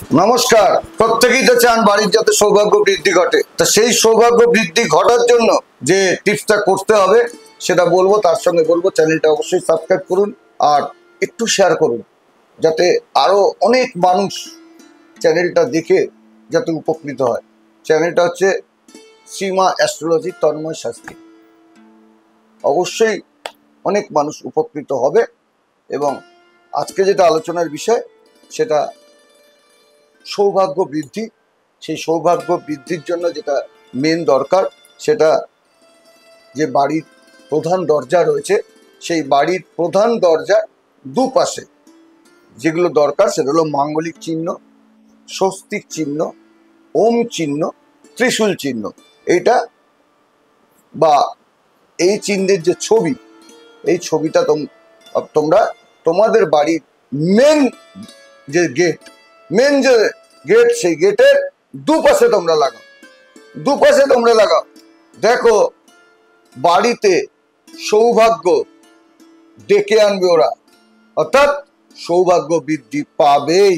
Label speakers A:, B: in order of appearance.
A: নমস্কার। প্রত্যেকেই তো চান বাড়ির যাতে সৌভাগ্য বৃদ্ধি ঘটে, তা সেই সৌভাগ্য বৃদ্ধি ঘটার জন্য যে টিপসটা করতে হবে সেটা বলবো। তার সঙ্গে বলবো চ্যানেলটা অবশ্যই সাবস্ক্রাইব করুন আর একটু শেয়ার করুন, যাতে আরো অনেক মানুষ চ্যানেলটা দেখে যাতে উপকৃত হয়। চ্যানেলটা হচ্ছে শ্রীমা অ্যাস্ট্রোলজি তন্ময় শাস্ত্রী। অবশ্যই অনেক মানুষ উপকৃত হবে। এবং আজকে যেটা আলোচনার বিষয় সেটা সৌভাগ্য বৃদ্ধি। সেই সৌভাগ্য বৃদ্ধির জন্য যেটা মেন দরকার সেটা যে বাড়ির প্রধান দরজা রয়েছে, সেই বাড়ির প্রধান দরজার দুপাশে যেগুলো দরকার সেটা হলো মাঙ্গলিক চিহ্ন, স্বস্তিক চিহ্ন, ওম চিহ্ন, ত্রিশূল চিহ্ন। এইটা বা এই চিহ্নের যে ছবি, এই ছবিটা তোমরা তোমাদের বাড়ির মেন যে গেট, সেই গেটের দুপাশে তোমরা লাগাও। দুপাশে তোমরা লাগাও, দেখো বাড়িতে সৌভাগ্য ডেকে আনবে ওরা, অর্থাৎ সৌভাগ্য বৃদ্ধি পাবেই।